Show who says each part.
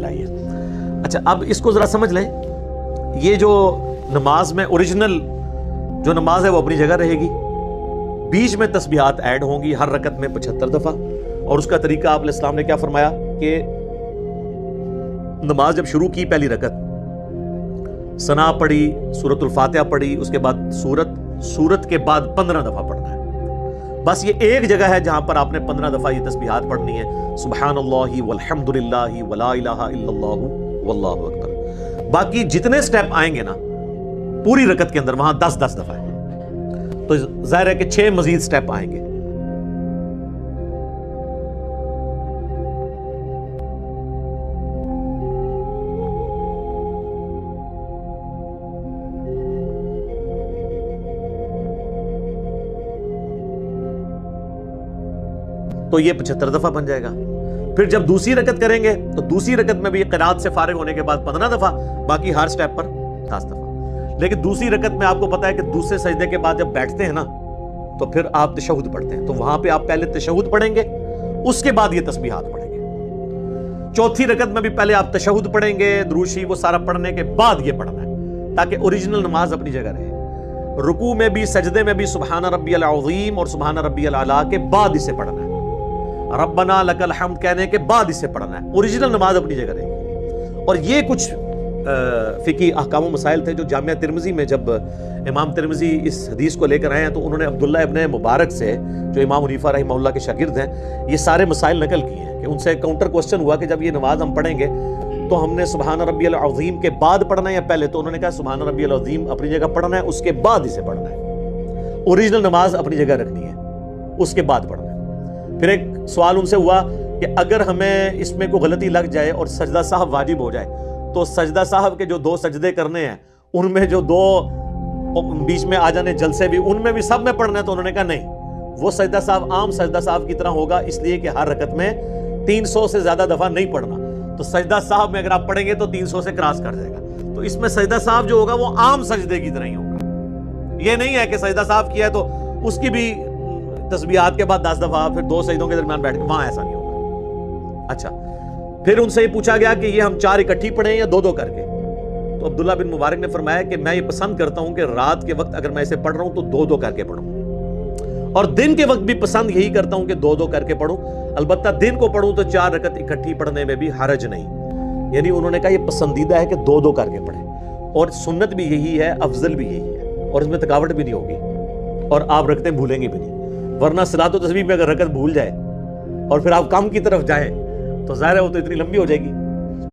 Speaker 1: چلائیے. اچھا اب اس کو ذرا سمجھ لیں. یہ جو نماز میں اوریجنل جو نماز ہے وہ اپنی جگہ رہے گی, بیچ میں تسبیحات ایڈ ہوں گی ہر رکعت میں 75 دفعہ. اور اس کا طریقہ آپ علیہ السلام نے کیا فرمایا کہ نماز جب شروع کی پہلی رکعت ثنا پڑھی, سورۃ الفاتحہ پڑھی, اس کے بعد سورت کے بعد 15 دفعہ پڑھنا ہے. بس یہ ایک جگہ ہے جہاں پر آپ نے 15 دفعہ یہ تسبیحات پڑھنی ہے, سبحان اللہ والحمد للہ ولا الہ الا اللہ واللہ اکبر. باقی جتنے سٹیپ آئیں گے نا پوری رکعت کے اندر وہاں 10 دفعہ ہے, تو ظاہر ہے کہ 6 مزید سٹیپ آئیں گے. تو یہ 75 دفعہ بن جائے گا. پھر جب دوسری رکعت کریں گے تو دوسری رکعت میں بھی قرات سے فارغ ہونے کے بعد 15 دفعہ, باقی ہر سٹیپ پر 10 دفعہ. لیکن دوسری رکعت میں آپ کو پتا ہے کہ دوسرے سجدے کے بعد جب بیٹھتے ہیں نا تو پھر آپ تشہد پڑھتے ہیں, تو وہاں پہ آپ پہلے تشہد پڑھیں گے, اس کے بعد یہ تسبیحات پڑھیں گے. چوتھی رکعت میں بھی پہلے آپ تشہد پڑھیں گے, درود شریف وہ سارا پڑھنے کے بعد یہ پڑھنا ہے تاکہ اوریجنل نماز اپنی جگہ رہے. رکوع میں بھی سجدے میں بھی سبحان ربی العظیم اور سبحان ربی الاعلیٰ کے بعد اسے پڑھنا ہے, ربنا لک الحمد کہنے کے بعد اسے پڑھنا ہے. اوریجنل نماز اپنی جگہ رہے گی. اور یہ کچھ فقہی احکام و مسائل تھے جو جامعہ ترمذی میں جب امام ترمذی اس حدیث کو لے کر آئے ہیں تو انہوں نے عبداللہ ابن مبارک سے جو امام حنیفہ رحمہ اللہ کے شاگرد ہیں یہ سارے مسائل نقل کیے ہیں کہ ان سے کاؤنٹر کوسچن ہوا کہ جب یہ نماز ہم پڑھیں گے تو ہم نے سبحان ربی العظیم کے بعد پڑھنا ہے یا پہلے, تو انہوں نے کہا سبحان ربی العظیم اپنی جگہ پڑھنا ہے, اس کے بعد اسے پڑھنا ہے. اوریجنل نماز اپنی جگہ رکھنی ہے, اس کے بعد پڑھنا ہے. پھر ایک سوال ان سے ہوا کہ اگر ہمیں اس میں کوئی غلطی لگ جائے اور سجدہ صاحب واجب ہو جائے تو سجدہ صاحب کے جو 2 سجدے کرنے ہیں ان میں جو 2 بیچ میں آ جانے جلسے بھی ان میں بھی سب میں پڑھنا ہے, تو انہوں نے کہا نہیں, وہ سجدہ صاحب عام سجدہ صاحب کی طرح ہوگا, اس لیے کہ ہر رکعت میں 300 سے زیادہ دفعہ نہیں پڑھنا. تو سجدہ صاحب میں اگر آپ پڑھیں گے تو 300 سے کراس کر جائے گا, تو اس میں سجدہ صاحب جو ہوگا وہ عام سجدے کی طرح ہی ہوگا. یہ نہیں ہے کہ سجدہ صاحب کیا ہے تو اس کی بھی تسبیحات کے بعد 10 دفعہ پھر 2 سجدوں کے درمیان بیٹھ کے, وہاں ایسا نہیں ہوگا. اچھا پھر ان سے یہ پوچھا گیا کہ یہ ہم 4 اکٹھی پڑھیں یا 2 کر کے, تو عبداللہ بن مبارک نے فرمایا کہ میں یہ پسند کرتا ہوں کہ رات کے وقت اگر میں اسے پڑھ رہا ہوں تو 2 کر کے پڑھوں, اور دن کے وقت بھی پسند یہی کرتا ہوں کہ 2 کر کے پڑھوں. البتہ دن کو پڑھوں تو 4 رکعت اکٹھی پڑھنے میں بھی حرج نہیں. یعنی انہوں نے کہا یہ پسندیدہ ہے کہ 2 کر کے پڑھیں, اور سنت بھی یہی ہے, افضل بھی یہی ہے, اور اس میں تھکاوٹ بھی نہیں ہوگی اور آپ رکعتیں بھولیں گے بھی نہیں. ورنہ صلاۃ و تسبیح میں اگر رکعت بھول جائے اور پھر آپ کام کی طرف جائیں تو ظاہر ہے وہ تو اتنی لمبی ہو جائے گی